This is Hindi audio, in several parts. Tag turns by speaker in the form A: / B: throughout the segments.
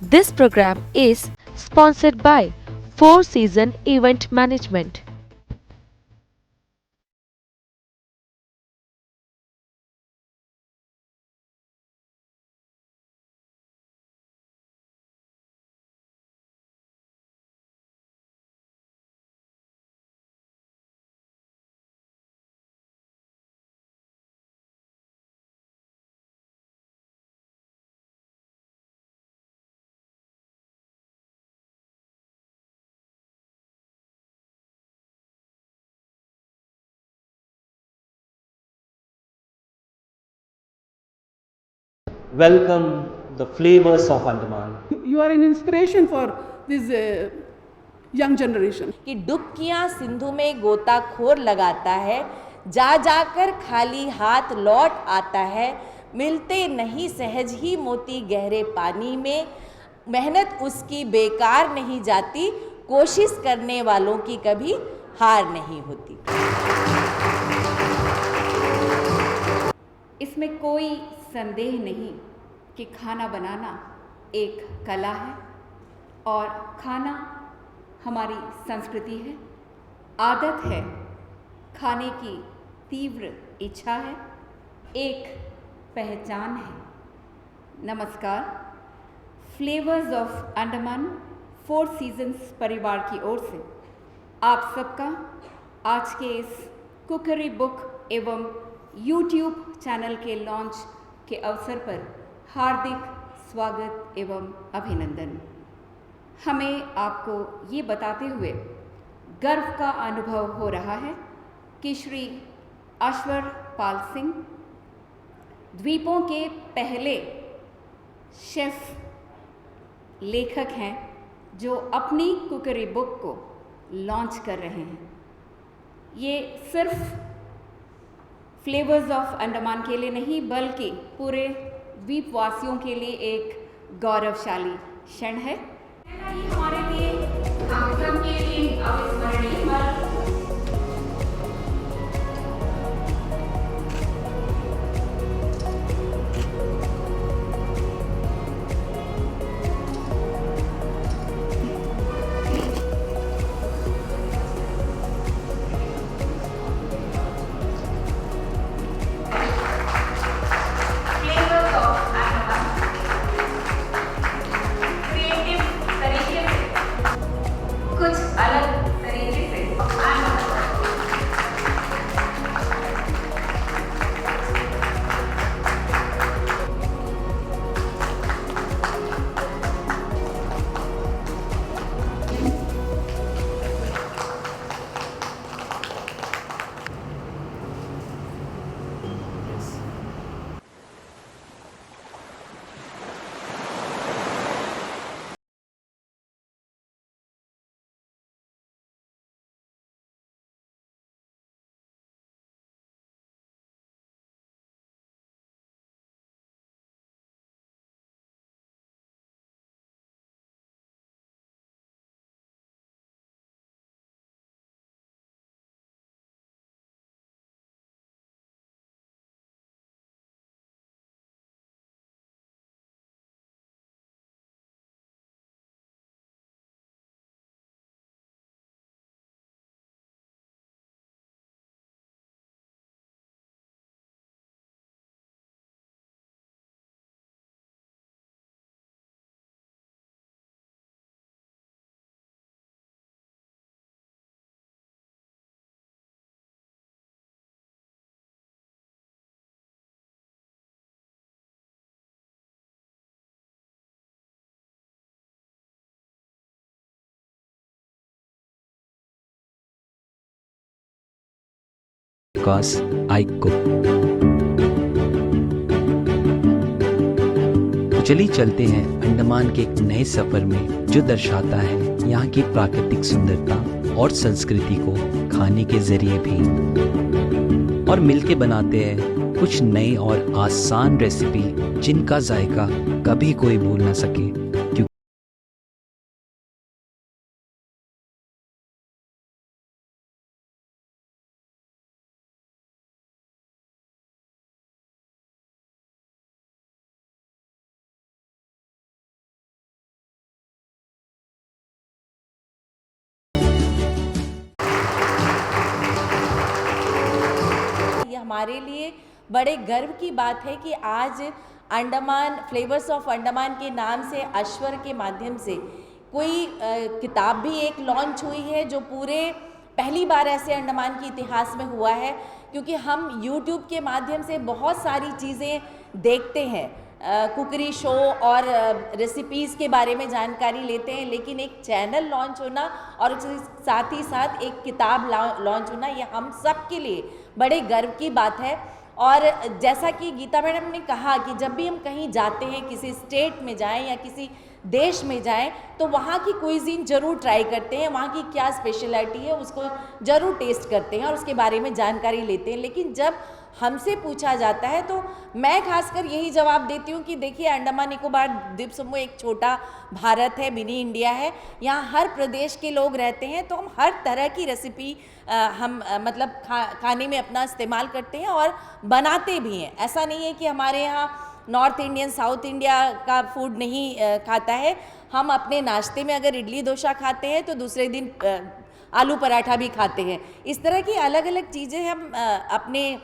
A: This program is sponsored by Four Season Event Management.
B: Welcome the flavors of Andaman.
C: You are an inspiration for this young generation.
D: कि डुबकियां सिंधु में गोताखोर लगाता है, जा जाकर खाली हाथ लौट आता है, मिलते नहीं सहज ही मोती गहरे पानी में, मेहनत उसकी बेकार नहीं जाती, कोशिश करने वालों की कभी हार नहीं होती।
E: इसमें कोई संदेह नहीं कि खाना बनाना एक कला है और खाना हमारी संस्कृति है, आदत है, खाने की तीव्र इच्छा है, एक पहचान है। नमस्कार, flavours of Andaman four seasons परिवार की ओर से आप सबका आज के इस कुकरी बुक एवं यूट्यूब चैनल के लॉन्च के अवसर पर हार्दिक स्वागत एवं अभिनंदन। हमें आपको ये बताते हुए गर्व का अनुभव हो रहा है कि श्री अश्वर पाल सिंह द्वीपों के पहले शेफ लेखक हैं जो अपनी कुकरी बुक को लॉन्च कर रहे हैं। ये सिर्फ फ्लेवर्स ऑफ अंडमान के लिए नहीं बल्कि पूरे द्वीपवासियों के लिए एक गौरवशाली क्षण है। हमारे लिए हम सबके लिए अविस्मरणीय पल।
F: Because I cook. तो चलिए चलते हैं अंडमान के एक नए सफर में जो दर्शाता है यहाँ की प्राकृतिक सुंदरता और संस्कृति को खाने के जरिए भी, और मिलके बनाते हैं कुछ नई और आसान रेसिपी जिनका जायका कभी कोई भूल ना सके।
D: हमारे लिए बड़े गर्व की बात है कि आज अंडमान फ्लेवर्स ऑफ अंडमान के नाम से अश्वर के माध्यम से कोई किताब भी एक लॉन्च हुई है, जो पूरे पहली बार ऐसे अंडमान के इतिहास में हुआ है। क्योंकि हम YouTube के माध्यम से बहुत सारी चीज़ें देखते हैं, कुकरी शो और रेसिपीज़ के बारे में जानकारी लेते हैं, लेकिन एक चैनल लॉन्च होना और साथ ही साथ एक किताब लॉन्च होना, ये हम सब के लिए बड़े गर्व की बात है। और जैसा कि गीता मैडम ने कहा कि जब भी हम कहीं जाते हैं, किसी स्टेट में जाएं या किसी देश में जाएं, तो वहाँ की क्विज़ीन ज़रूर ट्राई करते हैं, वहाँ की क्या स्पेशलिटी है उसको ज़रूर टेस्ट करते हैं और उसके बारे में जानकारी लेते हैं। लेकिन जब हमसे पूछा जाता है तो मैं खासकर यही जवाब देती हूँ कि देखिए, अंडमान निकोबार द्वीप समूह एक छोटा भारत है, मिनी इंडिया है। यहाँ हर प्रदेश के लोग रहते हैं, तो हम हर तरह की रेसिपी हम मतलब खाने में अपना इस्तेमाल करते हैं और बनाते भी हैं। ऐसा नहीं है कि हमारे यहाँ नॉर्थ इंडियन साउथ इंडिया का फूड नहीं खाता है। हम अपने नाश्ते में अगर इडली डोसा खाते हैं तो दूसरे दिन आलू पराठा भी खाते हैं। इस तरह की अलग अलग चीज़ें हम अपने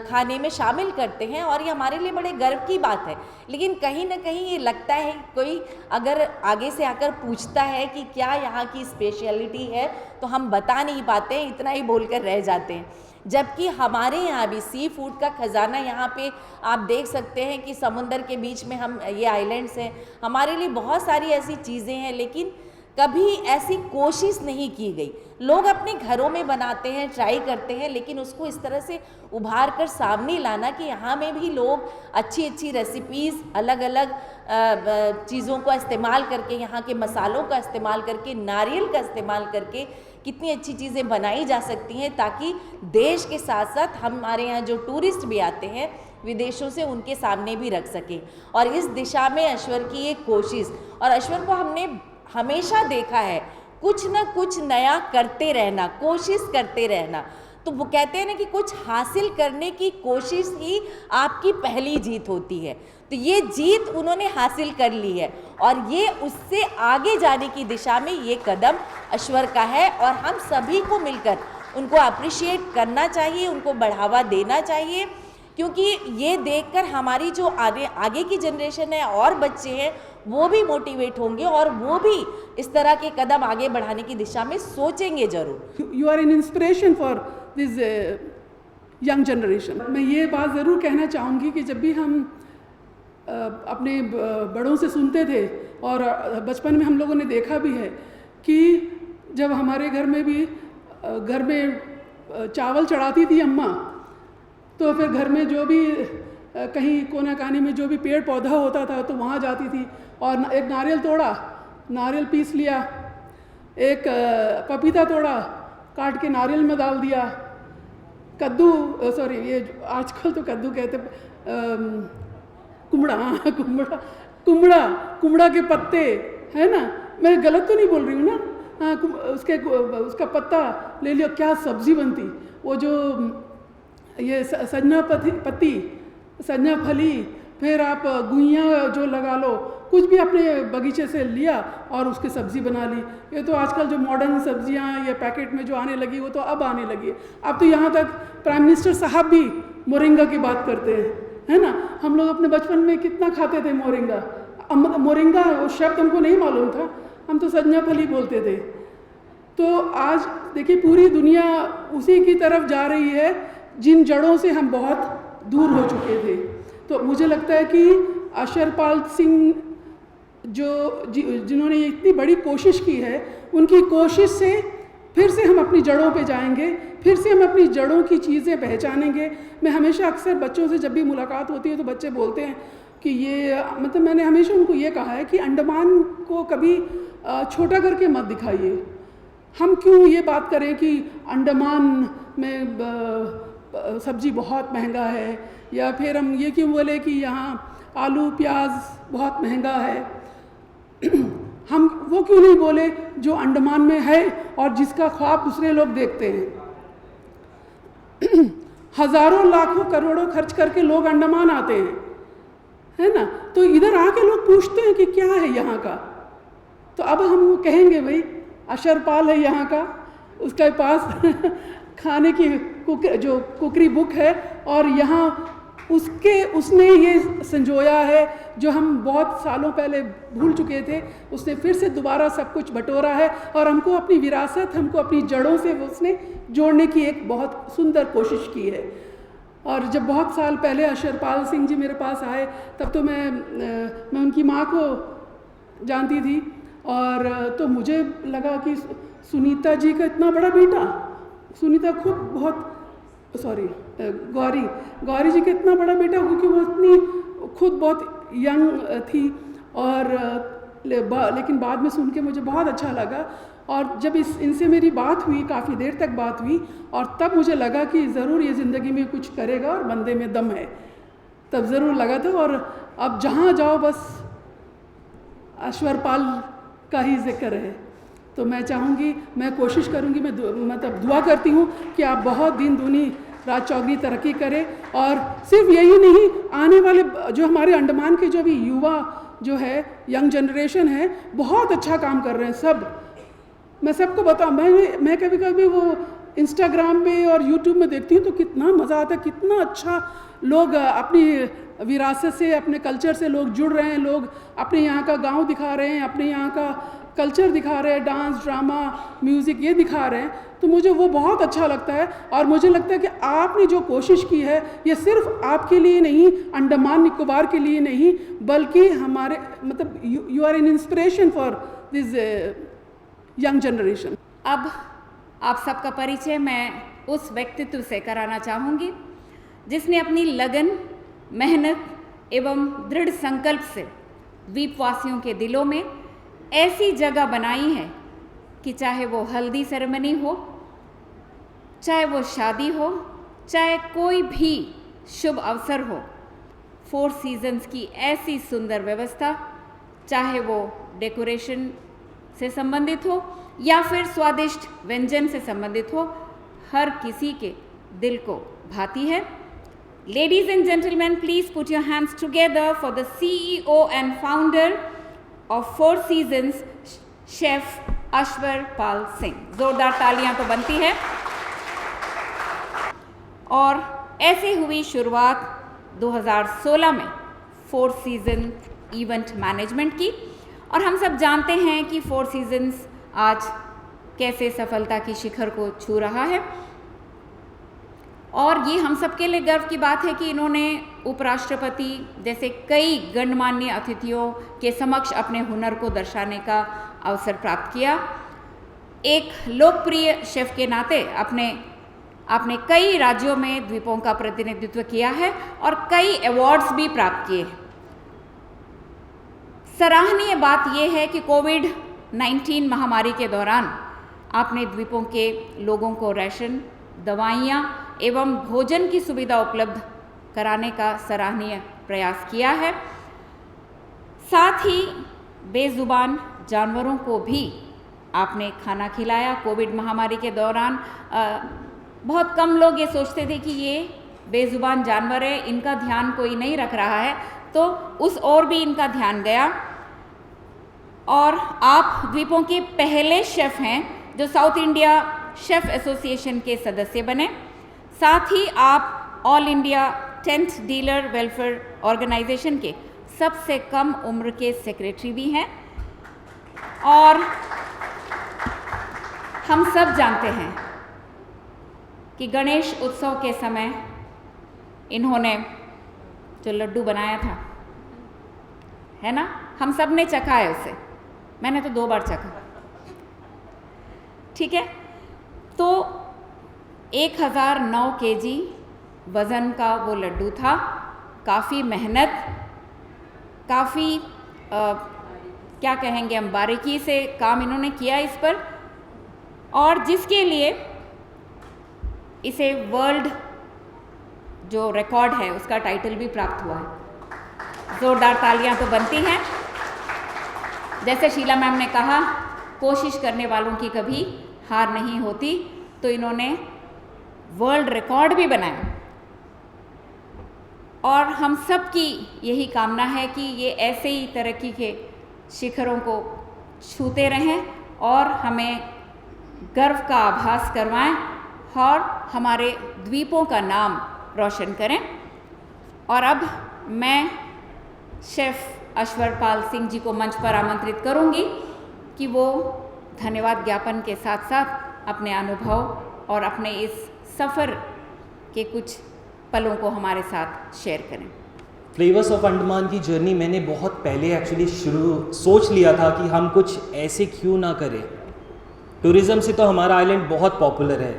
D: खाने में शामिल करते हैं और ये हमारे लिए बड़े गर्व की बात है। लेकिन कहीं ना कहीं ये लगता है, कोई अगर आगे से आकर पूछता है कि क्या यहाँ की स्पेशलिटी है, तो हम बता नहीं पाते हैं, इतना ही बोलकर रह जाते हैं। जबकि हमारे यहाँ भी सी फूड का खजाना, यहाँ पे आप देख सकते हैं कि समुंदर के बीच में हम ये आइलैंड्स हैं, हमारे लिए बहुत सारी ऐसी चीज़ें हैं, लेकिन कभी ऐसी कोशिश नहीं की गई। लोग अपने घरों में बनाते हैं, ट्राई करते हैं, लेकिन उसको इस तरह से उभार कर सामने लाना कि यहाँ में भी लोग अच्छी अच्छी रेसिपीज़, अलग अलग चीज़ों का इस्तेमाल करके, यहाँ के मसालों का इस्तेमाल करके, नारियल का इस्तेमाल करके कितनी अच्छी चीज़ें बनाई जा सकती हैं, ताकि देश के साथ साथ हमारे यहाँ जो टूरिस्ट भी आते हैं विदेशों से, उनके सामने भी रख सकें। और इस दिशा में अश्वर की एक कोशिश, और अश्वर को हमने हमेशा देखा है कुछ ना कुछ नया करते रहना, कोशिश करते रहना। तो वो कहते हैं ना कि कुछ हासिल करने की कोशिश ही आपकी पहली जीत होती है। तो ये जीत उन्होंने हासिल कर ली है और ये उससे आगे जाने की दिशा में ये कदम अश्वर का है, और हम सभी को मिलकर उनको अप्रिशिएट करना चाहिए, उनको बढ़ावा देना चाहिए, क्योंकि ये देखकर हमारी जो आगे की जनरेशन है और बच्चे हैं वो भी मोटिवेट होंगे और वो भी इस तरह के कदम आगे बढ़ाने की दिशा में सोचेंगे ज़रूर।
C: You are an inspiration for this young generation. मैं ये बात ज़रूर कहना चाहूँगी कि जब भी हम अपने बड़ों से सुनते थे और बचपन में हम लोगों ने देखा भी है कि जब हमारे घर में चावल चढ़ाती थी अम्मा, तो फिर घर में जो भी कहीं कोना कानी में जो भी पेड़ पौधा होता था तो वहाँ जाती थी और एक नारियल तोड़ा, नारियल पीस लिया, एक पपीता तोड़ा, काट के नारियल में डाल दिया, कद्दू सॉरी ये आजकल तो कद्दू कहते कुमड़ा के पत्ते, है ना, मैं गलत तो नहीं बोल रही हूँ ना, हाँ, उसका पत्ता ले लिया, क्या सब्ज़ी बनती। वो जो ये सजना फली, फिर आप गुइयाँ जो लगा लो, कुछ भी अपने बगीचे से लिया और उसकी सब्ज़ी बना ली। ये तो आजकल जो मॉडर्न सब्जियाँ ये पैकेट में जो आने लगी वो तो अब आने लगी है। अब तो यहाँ तक प्राइम मिनिस्टर साहब भी मोरिंगा की बात करते हैं, है ना। हम लोग अपने बचपन में कितना खाते थे मोरिंगा। मोरिंगा वो शब्द हमको नहीं मालूम था, हम तो सजना फली बोलते थे। तो आज देखिए पूरी दुनिया उसी की तरफ जा रही है जिन जड़ों से हम बहुत दूर हो चुके थे। तो मुझे लगता है कि अशरपाल सिंह जिन्होंने ये इतनी बड़ी कोशिश की है, उनकी कोशिश से फिर से हम अपनी जड़ों पे जाएंगे, फिर से हम अपनी जड़ों की चीज़ें पहचानेंगे। मैं हमेशा अक्सर बच्चों से जब भी मुलाकात होती है तो बच्चे बोलते हैं कि ये मतलब मैंने हमेशा उनको ये कहा है कि अंडमान को कभी छोटा करके मत दिखाइए। हम क्यों ये बात करें कि अंडमान में सब्ज़ी बहुत महंगा है, या फिर हम ये क्यों बोले कि यहाँ आलू प्याज बहुत महंगा है। हम वो क्यों नहीं बोले जो अंडमान में है और जिसका ख्वाब दूसरे लोग देखते हैं। हज़ारों लाखों करोड़ों खर्च करके लोग अंडमान आते हैं, है ना। तो इधर आके लोग पूछते हैं कि क्या है यहाँ का। तो अब हम कहेंगे भाई अशरपाल है यहाँ का, उसके पास खाने की जो कुकरी बुक है, और यहाँ उसने ये संजोया है जो हम बहुत सालों पहले भूल चुके थे। उसने फिर से दोबारा सब कुछ बटोरा है और हमको अपनी विरासत, हमको अपनी जड़ों से उसने जोड़ने की एक बहुत सुंदर कोशिश की है। और जब बहुत साल पहले अशरपाल सिंह जी मेरे पास आए, तब तो मैं उनकी माँ को जानती थी, और तो मुझे लगा कि सुनीता जी का इतना बड़ा बेटा, सुनीता खुद बहुत गौरी जी का इतना बड़ा बेटा, क्योंकि वो इतनी खुद बहुत यंग थी। और लेकिन बाद में सुन के मुझे बहुत अच्छा लगा, और जब इनसे मेरी बात हुई, काफ़ी देर तक बात हुई, और तब मुझे लगा कि ज़रूर ये ज़िंदगी में कुछ करेगा और बंदे में दम है, तब ज़रूर लगा था। और अब जहाँ जाओ बस अश्वरपाल का ही जिक्र है। तो मैं चाहूँगी, मैं कोशिश करूँगी, मैं मतलब दुआ करती हूँ कि आप बहुत दिन दूनी रात चौगनी तरक्की करें। और सिर्फ यही नहीं, आने वाले जो हमारे अंडमान के जो भी युवा जो है, यंग जनरेशन है, बहुत अच्छा काम कर रहे हैं सब। मैं सबको बताऊँ, मैं कभी कभी वो इंस्टाग्राम पे और यूट्यूब में देखती हूँ तो कितना मज़ा आता है, कितना अच्छा लोग अपनी विरासत से, अपने कल्चर से लोग जुड़ रहे हैं, लोग अपने यहाँ का गांव दिखा रहे हैं, अपने यहाँ का कल्चर दिखा रहे हैं, डांस, ड्रामा, म्यूज़िक ये दिखा रहे हैं। तो मुझे वो बहुत अच्छा लगता है, और मुझे लगता है कि आपने जो कोशिश की है ये सिर्फ आपके लिए नहीं, अंडमान निकोबार के लिए नहीं, बल्कि हमारे मतलब you are an inspiration for this young generation.
E: अब आप सबका परिचय मैं उस व्यक्तित्व से कराना चाहूँगी जिसने अपनी लगन, मेहनत एवं दृढ़ संकल्प से द्वीपवासियों के दिलों में ऐसी जगह बनाई है कि चाहे वो हल्दी सेरेमनी हो, चाहे वो शादी हो, चाहे कोई भी शुभ अवसर हो, 4 सीजन्स की ऐसी सुंदर व्यवस्था, चाहे वो डेकोरेशन से संबंधित हो या फिर स्वादिष्ट व्यंजन से संबंधित हो, हर किसी के दिल को भाती है। Ladies and gentlemen, please put your hands together for the CEO and founder of 4 Seasons, Chef अश्वरपाल Singh. जोरदार तालियां तो बनती है। और ऐसे हुई शुरुआत 2016 में 4 सीजन इवेंट मैनेजमेंट की, और हम सब जानते हैं कि 4 सीजन्स आज कैसे सफलता की शिखर को छू रहा है। और ये हम सब के लिए गर्व की बात है कि इन्होंने उपराष्ट्रपति जैसे कई गणमान्य अतिथियों के समक्ष अपने हुनर को दर्शाने का अवसर प्राप्त किया। एक लोकप्रिय शेफ के नाते आपने कई राज्यों में द्वीपों का प्रतिनिधित्व किया है और कई अवार्ड्स भी प्राप्त किए हैं। सराहनीय बात यह है कि कोविड-19 महामारी के दौरान आपने द्वीपों के लोगों को राशन, दवाइयाँ एवं भोजन की सुविधा उपलब्ध कराने का सराहनीय प्रयास किया है। साथ ही बेजुबान जानवरों को भी आपने खाना खिलाया। कोविड महामारी के दौरान बहुत कम लोग ये सोचते थे कि ये बेजुबान जानवर है, इनका ध्यान कोई नहीं रख रहा है, तो उस ओर भी इनका ध्यान गया। और आप द्वीपों के पहले शेफ़ हैं जो साउथ इंडिया शेफ़ एसोसिएशन के सदस्य बने। साथ ही आप all India tent dealer welfare organisation के सबसे कम उम्र के सेक्रेटरी भी हैं। और हम सब जानते हैं कि गणेश उत्सव के समय इन्होंने जो लड्डू बनाया था, है ना, हम सब ने चखा है उसे, मैंने तो 2 बार चखा, ठीक है। तो 1009 kg वज़न का वो लड्डू था। काफ़ी मेहनत, काफ़ी क्या कहेंगे हम, बारीकी से काम इन्होंने किया इस पर, और जिसके लिए इसे वर्ल्ड जो रिकॉर्ड है उसका टाइटल भी प्राप्त हुआ है। ज़ोरदार तालियां तो बनती हैं। जैसे शीला मैम ने कहा, कोशिश करने वालों की कभी हार नहीं होती, तो इन्होंने वर्ल्ड रिकॉर्ड भी बनाया। और हम सब की यही कामना है कि ये ऐसे ही तरक्की के शिखरों को छूते रहें और हमें गर्व का आभास करवाएं और हमारे द्वीपों का नाम रोशन करें। और अब मैं शेफ़ अश्वरपाल सिंह जी को मंच पर आमंत्रित करूंगी कि वो धन्यवाद ज्ञापन के साथ साथ अपने अनुभव और अपने इस सफ़र के कुछ पलों को हमारे साथ शेयर करें।
B: फ्लेवर्स ऑफ अंडमान की जर्नी मैंने बहुत पहले एक्चुअली सोच लिया था कि हम कुछ ऐसे क्यों ना करें। टूरिज़्म से तो हमारा आइलैंड बहुत पॉपुलर है।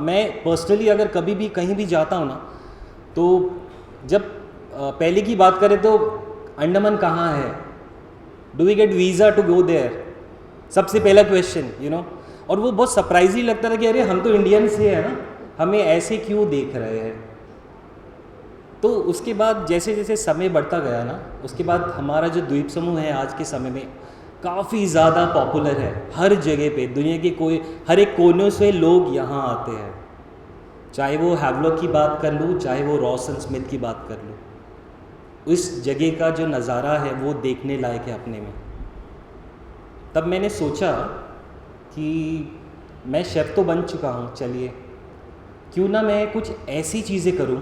B: मैं पर्सनली अगर कभी भी कहीं भी जाता हूँ ना, तो जब पहले की बात करें तो अंडमान कहाँ है, do we get visa to go there, सबसे पहला क्वेश्चन और वो बहुत सरप्राइजिंग लगता था कि अरे हम तो इंडियन से है ना, हमें ऐसे क्यों देख रहे हैं। तो उसके बाद जैसे जैसे समय बढ़ता गया ना, उसके बाद हमारा जो द्वीप समूह है आज के समय में काफ़ी ज़्यादा पॉपुलर है। हर जगह पे दुनिया के हर एक कोने से लोग यहाँ आते हैं, चाहे वो हैवलॉक की बात कर लूँ, चाहे वो रॉस एंड स्मिथ की बात कर लूँ। उस जगह का जो नज़ारा है वो देखने लायक है अपने में। तब मैंने सोचा कि मैं शेफ़ तो बन चुका हूँ, चलिए क्यों ना मैं कुछ ऐसी चीज़ें करूँ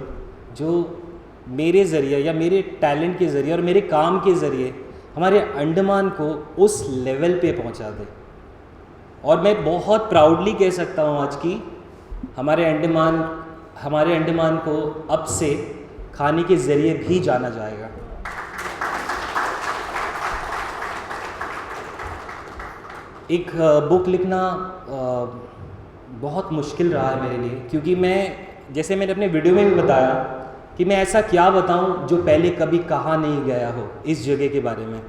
B: जो मेरे ज़रिए या मेरे टैलेंट के ज़रिए और मेरे काम के ज़रिए हमारे अंडमान को उस लेवल पे पहुंचा दे। और मैं बहुत प्राउडली कह सकता हूं आज की हमारे अंडमान को अब से खाने के ज़रिए भी जाना जाएगा। एक बुक लिखना बहुत मुश्किल रहा है मेरे लिए, क्योंकि जैसे मैंने अपने वीडियो में भी बताया कि मैं ऐसा क्या बताऊं जो पहले कभी कहा नहीं गया हो इस जगह के बारे में।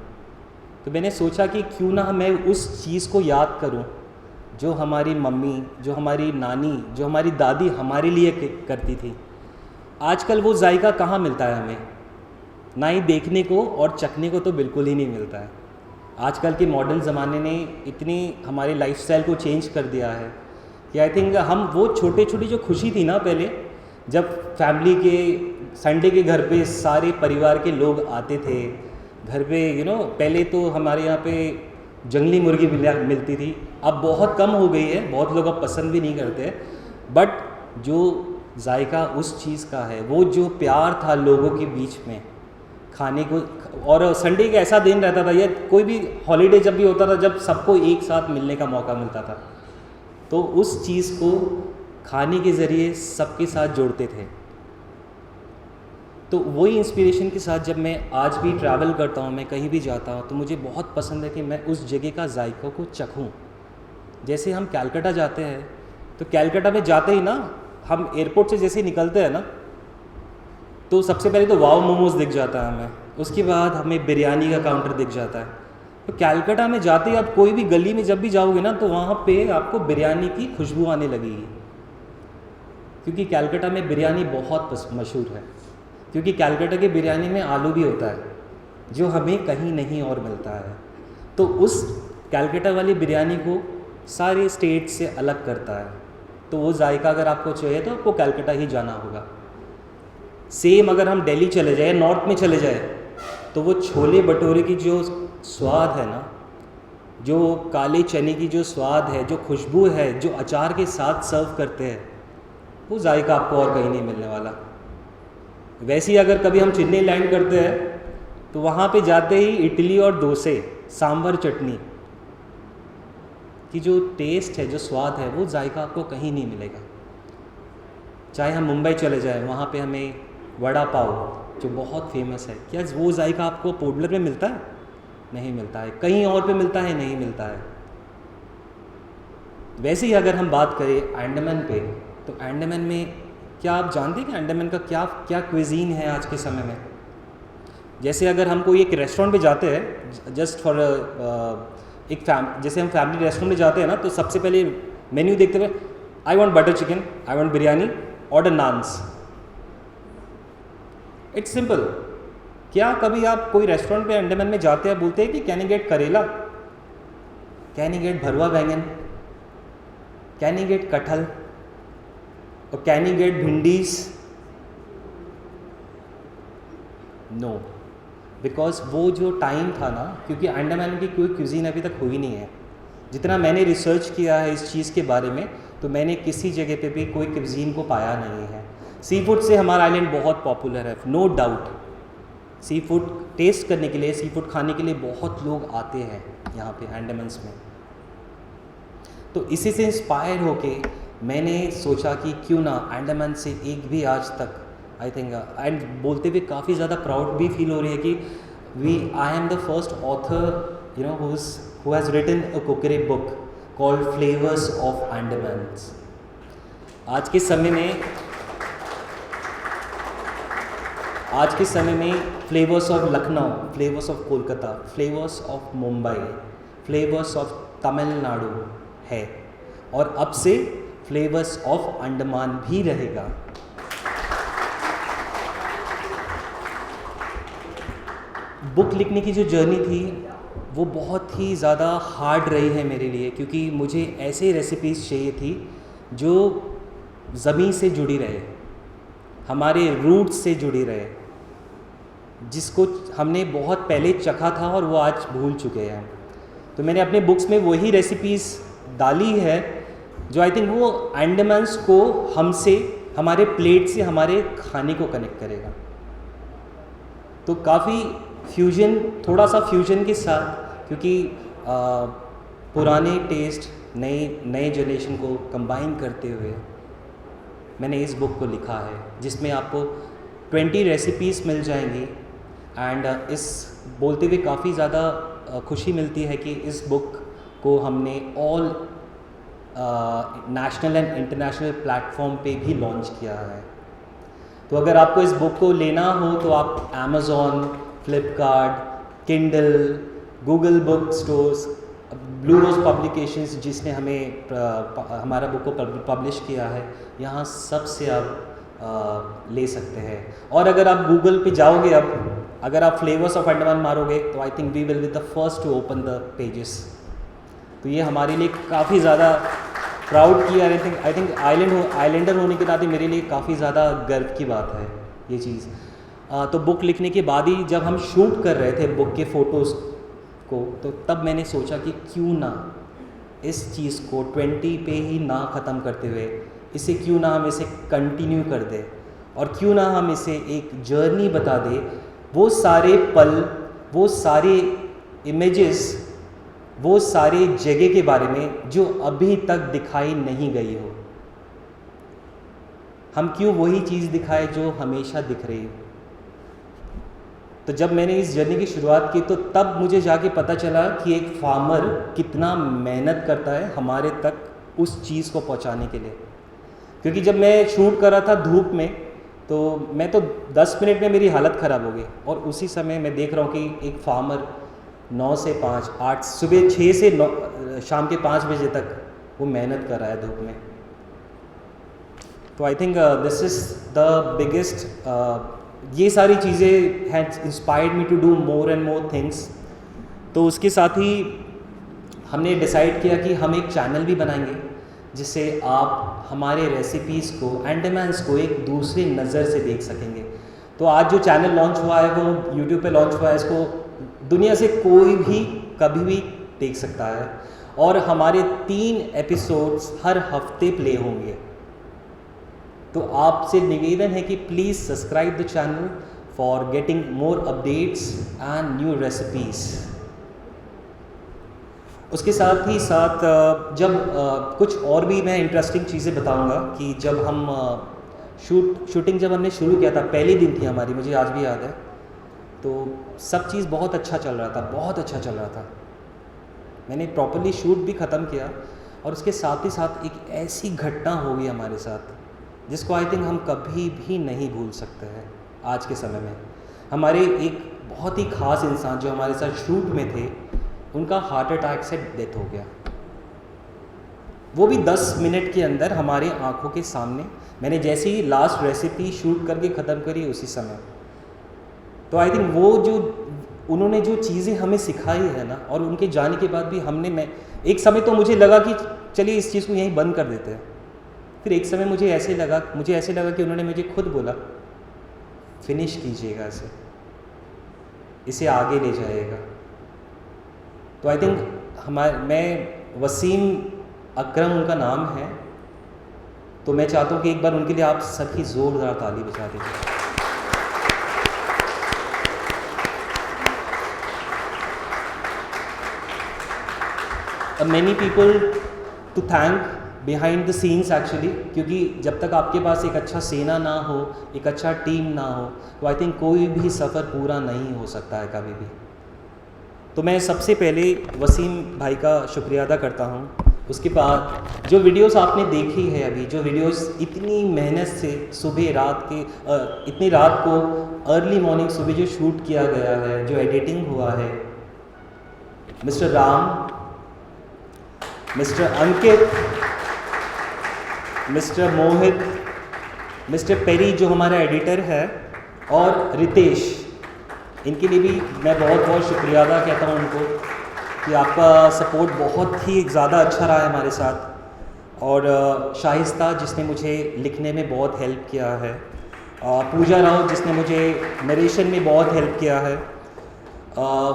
B: तो मैंने सोचा कि क्यों ना मैं उस चीज़ को याद करूं जो हमारी मम्मी, जो हमारी नानी, जो हमारी दादी हमारे लिए करती थी। आजकल वो जायका कहाँ मिलता है हमें, ना ही देखने को और चखने को तो बिल्कुल ही नहीं मिलता है। आजकल के मॉडर्न ज़माने ने इतनी हमारे लाइफस्टाइल को चेंज कर दिया है कि आई थिंक हम वो छोटी छोटी जो खुशी थी ना पहले, जब फैमिली के संडे के घर पे सारे परिवार के लोग आते थे घर पे, पहले तो हमारे यहाँ पे जंगली मुर्गी मिलती थी, अब बहुत कम हो गई है, बहुत लोग अब पसंद भी नहीं करते। बट जो जायका उस चीज़ का है, वो जो प्यार था लोगों के बीच में खाने को, और संडे का ऐसा दिन रहता था या कोई भी हॉलीडे जब भी होता था जब सबको एक साथ मिलने का मौका मिलता था, तो उस चीज़ को खाने के ज़रिए सबके साथ जोड़ते थे। तो वही इंस्पिरेशन के साथ जब मैं आज भी ट्रैवल करता हूँ, मैं कहीं भी जाता हूँ, तो मुझे बहुत पसंद है कि मैं उस जगह का जायका को चखूँ। जैसे हम कलकत्ता जाते हैं, तो कलकत्ता में जाते ही ना, हम एयरपोर्ट से जैसे ही निकलते हैं ना, तो सबसे पहले तो वाव मोमोज़ दिख जाता है हमें, उसके बाद हमें बिरयानी का काउंटर दिख जाता है। तो कलकत्ता में जाते ही आप कोई भी गली में जब भी जाओगे ना, तो वहाँ पे आपको बिरयानी की खुशबू आने लगेगी, क्योंकि कलकत्ता में बिरयानी बहुत मशहूर है। क्योंकि कलकत्ता की बिरयानी में आलू भी होता है जो हमें कहीं नहीं और मिलता है। तो उस कलकत्ता वाली बिरयानी को सारे स्टेट से अलग करता है। तो वो जायका अगर आपको चाहिए तो आपको कलकत्ता ही जाना होगा। सेम अगर हम दिल्ली चले जाए, नॉर्थ में चले जाए, तो वो छोले भटूरे की जो स्वाद है ना, जो काले चने की जो स्वाद है, जो खुशबू है, जो अचार के साथ सर्व करते हैं, वो जायका आपको और कहीं नहीं मिलने वाला। वैसे ही अगर कभी हम चेन्नई लैंड करते हैं, तो वहाँ पे जाते ही इडली और डोसे, सांभर चटनी की जो टेस्ट है, जो स्वाद है, वो जायका आपको कहीं नहीं मिलेगा। चाहे हम मुंबई चले जाएं, वहाँ पे हमें वड़ा पाव जो बहुत फेमस है, क्या वो जायका आपको पोडलर में मिलता है? नहीं मिलता है। कहीं और पे मिलता है? नहीं मिलता है। वैसे ही अगर हम बात करें अंडमान पे, तो अंडमान में क्या आप जानते हैं कि अंडमान का क्या क्विजीन है आज के समय में? जैसे अगर हम कोई एक रेस्टोरेंट पे जाते हैं, जस्ट फॉर जैसे हम फैमिली रेस्टोरेंट में जाते हैं ना, तो सबसे पहले मेन्यू देखते हुए, I want butter chicken, I want biryani, order naans. It's simple. क्या कभी आप कोई रेस्टोरेंट पे अंडमान में जाते हैं, बोलते हैं कि can you get karela, can you get bharwa baingan, can you get kathal, और can you get bhindis? No, because वो जो टाइम था ना, क्योंकि अंडमान की कोई क्यूजीन अभी तक हुई नहीं है। जितना मैंने रिसर्च किया है इस चीज़ के बारे में, तो मैंने किसी जगह पे भी कोई क्विजीन को पाया नहीं है। सी फूड से हमारा आइलैंड बहुत पॉपुलर है, no doubt. Sea food taste करने के लिए, सी फूड खाने के लिए बहुत लोग आते हैं यहाँ पे अंडमान्स में। तो इसी से इंस्पायर होके मैंने सोचा कि क्यों ना अंडमान से एक भी आज तक आई थिंक एंड बोलते हुए काफ़ी ज़्यादा प्राउड भी फील हो रही है कि I am the first author you know who has written a cookery book called flavours of Andamans. आज के समय में flavours of Lucknow, flavours of Kolkata, flavours of Mumbai, flavours of Tamil Nadu है, और अब से फ्लेवर्स ऑफ अंडमान भी रहेगा। बुक लिखने की जो जर्नी थी वो बहुत ही ज़्यादा हार्ड रही है मेरे लिए, क्योंकि मुझे ऐसे रेसिपीज़ चाहिए थी जो ज़मीन से जुड़ी रहे, हमारे रूट्स से जुड़ी रहे, जिसको हमने बहुत पहले चखा था और वो आज भूल चुके हैं। तो मैंने अपने बुक्स में वही रेसिपीज़ डाली है जो आई थिंक वो अंडमान्स को हमसे, हमारे प्लेट से, हमारे खाने को कनेक्ट करेगा। तो काफ़ी फ्यूजन, थोड़ा सा फ्यूजन के साथ, क्योंकि पुराने टेस्ट नए जनरेशन को कंबाइन करते हुए मैंने इस बुक को लिखा है, जिसमें आपको 20 रेसिपीज़ मिल जाएंगी। एंड इस बोलते हुए काफ़ी ज़्यादा खुशी मिलती है कि इस बुक को हमने all national and international platform पे भी लॉन्च किया है। तो अगर आपको इस बुक को लेना हो तो आप Amazon, Flipkart, Kindle, Google book stores, Blue Rose publications जिसने हमारा बुक को पब्लिश किया है, यहाँ सबसे आप ले सकते हैं। और अगर आप गूगल पे जाओगे, अगर आप फ्लेवर्स ऑफ अंडमान मारोगे तो I think we will be the first to open the pages. तो ये हमारे लिए काफ़ी ज़्यादा प्राउड की, आई थिंक आइलैंडर होने के नाते मेरे लिए काफ़ी ज़्यादा गर्व की बात है ये चीज़। तो बुक लिखने के बाद ही जब हम शूट कर रहे थे बुक के फ़ोटोज़ को, तो तब मैंने सोचा कि क्यों ना इस चीज़ को 20 पे ही ना ख़त्म करते हुए इसे क्यों ना हम इसे कंटिन्यू कर दें, और क्यों ना हम इसे एक जर्नी बता दें, वो सारे पल, वो सारे इमेजेस, वो सारे जगह के बारे में जो अभी तक दिखाई नहीं गई हो। हम क्यों वही चीज़ दिखाए जो हमेशा दिख रही हो। तो जब मैंने इस जर्नी की शुरुआत की तो तब मुझे जाके पता चला कि एक फार्मर कितना मेहनत करता है हमारे तक उस चीज़ को पहुंचाने के लिए। क्योंकि जब मैं शूट कर रहा था धूप में, तो मैं तो 10 मिनट में मेरी हालत ख़राब हो गई, और उसी समय मैं देख रहा हूँ कि एक फार्मर 9 से 5, 8 सुबह 6 से 9 शाम के 5 बजे तक वो मेहनत कर रहा है धूप में। तो I think this is the biggest, ये सारी चीज़ें has inspired me to do more and more things. तो उसके साथ ही हमने डिसाइड किया कि हम एक चैनल भी बनाएंगे जिससे आप हमारे रेसिपीज़ को, अंडमान्स को एक दूसरे नज़र से देख सकेंगे। तो आज जो चैनल लॉन्च हुआ है वो यूट्यूब पे लॉन्च हुआ है, इसको दुनिया से कोई भी कभी भी देख सकता है, और हमारे 3 एपिसोड्स हर हफ्ते प्ले होंगे। तो आपसे निवेदन है कि please subscribe the channel for getting more updates and new recipes. उसके साथ ही साथ जब कुछ और भी मैं इंटरेस्टिंग चीज़ें बताऊंगा कि जब हम शूटिंग जब हमने शुरू किया था, पहले दिन थी हमारी, मुझे आज भी याद है, तो सब चीज़ बहुत अच्छा चल रहा था, बहुत अच्छा चल रहा था। मैंने प्रॉपरली शूट भी ख़त्म किया, और उसके साथ ही साथ एक ऐसी घटना हो गई हमारे साथ जिसको आई थिंक हम कभी भी नहीं भूल सकते हैं आज के समय में। हमारे एक बहुत ही ख़ास इंसान जो हमारे साथ शूट में थे, उनका हार्ट अटैक से डेथ हो गया, वो भी 10 मिनट के अंदर हमारे आंखों के सामने। मैंने जैसे ही लास्ट रेसिपी शूट करके ख़त्म करी उसी समय। तो आई थिंक वो जो उन्होंने जो चीज़ें हमें सिखाई है ना, और उनके जाने के बाद भी मैं एक समय तो मुझे लगा कि चलिए इस चीज़ को यहीं बंद कर देते हैं। फिर एक समय मुझे ऐसे लगा कि उन्होंने मुझे खुद बोला, फिनिश कीजिएगा इसे आगे ले जाइएगा। तो आई थिंक मैं वसीम अकरम उनका नाम है, तो मैं चाहता हूँ कि एक बार उनके लिए आप सभी ज़ोरदार ताली बजा दीजिए। Many people to thank behind the scenes actually, क्योंकि जब तक आपके पास एक अच्छा सेना ना हो, एक अच्छा टीम ना हो, तो आई थिंक कोई भी सफ़र पूरा नहीं हो सकता है कभी भी। तो मैं सबसे पहले वसीम भाई का शुक्रिया अदा करता हूँ। उसके बाद जो वीडियोस आपने देखी है अभी, जो वीडियोस इतनी मेहनत से सुबह रात के इतनी रात को अर्ली मॉर्निंग सुबह जो शूट किया गया है, जो एडिटिंग हुआ है, मिस्टर राम, मिस्टर अंकित, मिस्टर मोहित, मिस्टर पेरी जो हमारा एडिटर है, और रितेश, इनके लिए भी मैं बहुत बहुत शुक्रिया अदा कहता हूँ उनको कि आपका सपोर्ट बहुत ही ज़्यादा अच्छा रहा है हमारे साथ। और शाइस्ता जिसने मुझे लिखने में बहुत हेल्प किया है, पूजा राव जिसने मुझे नरेशन में बहुत हेल्प किया है,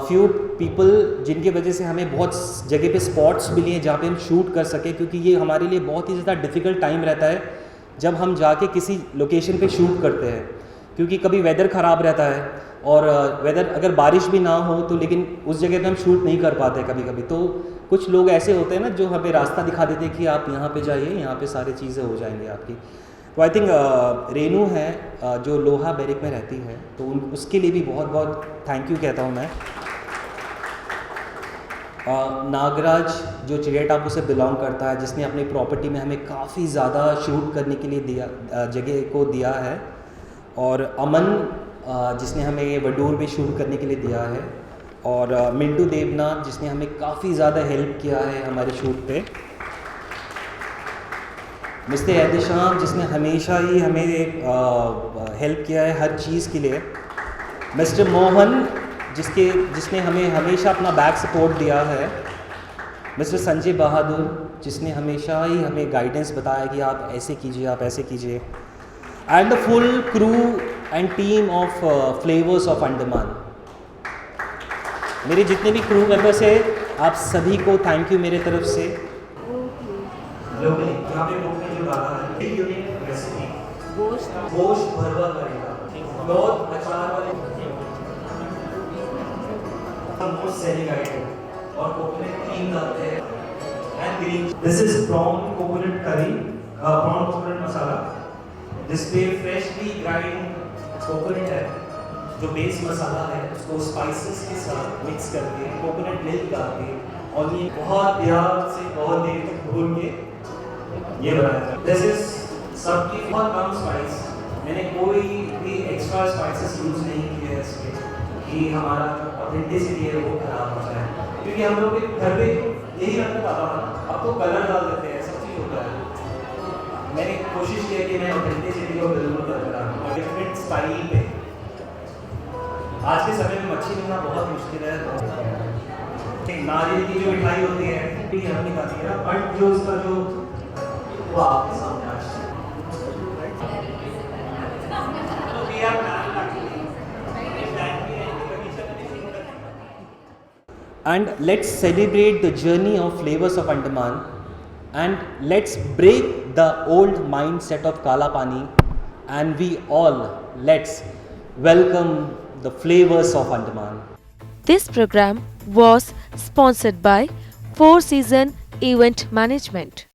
B: फ्यू पीपल जिनकी वजह से हमें बहुत जगह पे स्पॉट्स मिली हैं जहाँ पे हम शूट कर सकें, क्योंकि ये हमारे लिए बहुत ही ज़्यादा डिफ़िकल्ट टाइम रहता है जब हम जाके किसी लोकेशन पे शूट करते हैं, क्योंकि कभी वेदर ख़राब रहता है और वेदर अगर बारिश भी ना हो तो लेकिन उस जगह पे हम शूट नहीं कर पाते कभी कभी। तो कुछ लोग ऐसे होते हैं ना जो हमें रास्ता दिखा देते हैं कि आप यहाँ पे जाइए, यहाँ पे सारी चीज़ें हो जाएंगी आपकी। तो आई थिंक रेनू है जो लोहा बैरिक में रहती है, तो उसके लिए भी बहुत बहुत थैंक यू कहता हूँ मैं। नागराज जो चिड़िया टापू से बिलोंग करता है, जिसने अपनी प्रॉपर्टी में हमें काफ़ी ज़्यादा शूट करने के लिए दिया, जगह को दिया है, और अमन जिसने हमें वडूर में शूट करने के लिए दिया है, और मिंटू देवनाथ जिसने हमें काफ़ी ज़्यादा हेल्प किया है हमारे शूट पे, मिस्टर एहतेशाम जिसने हमेशा ही हमें हेल्प किया है हर चीज़ के लिए, मिस्टर मोहन जिसने हमें हमेशा अपना बैक सपोर्ट दिया है, मिस्टर संजय बहादुर जिसने हमेशा ही हमें गाइडेंस बताया कि आप ऐसे कीजिए, आप ऐसे कीजिए, and the full crew and team of flavours of Andaman. मेरे जितने भी क्रू मेंबर्स हैं, आप सभी को थैंक यू मेरे तरफ से। यहाँ पे जो डाला है रेसिपी गोश्त भरवा करेगा, बहुत अचार वाले और कोकोनट क्रीम डालते हैं and green. This is prawn coconut curry, prawn coconut masala, जिसपे फ्रेशली ग्राइंड कोकोनट है जो बेस मसाला है, उसको स्पाइसेस के साथ मिक्स करके कोकोनट मिल्क डाल के और ये बहुत प्यार से बहुत देर तक भून के ये बनाया। दिस इज सबकी बहुत कम स्पाइस, मैंने कोई भी एक्स्ट्रा स्पाइसेस यूज़ नहीं किए हैं इसमें कि हमारा ऑथेंटिसिटी है वो खराब हो जाए, क्योंकि हम लोग घर पे यही रखना पाता था। अब तो कलर डाल देते हैं, सब चीज़ होता है। मैंने कोशिश की कि मैं ऑथेंटिसिटी को बिल्कुल बरकरार रखूं डिफरेंट स्टाइल पे। आज के समय में मच्छी मिलना बहुत मुश्किल है। नारियल की जो मिठाई होती है भी हम नहीं खाती है, बट जो उसका जो वो आपके सामने आज and let's celebrate the journey of flavors of Andaman, and let's break the old mindset of Kala Pani, and we all let's welcome the flavors of Andaman.
A: This program was sponsored by Four Season Event Management.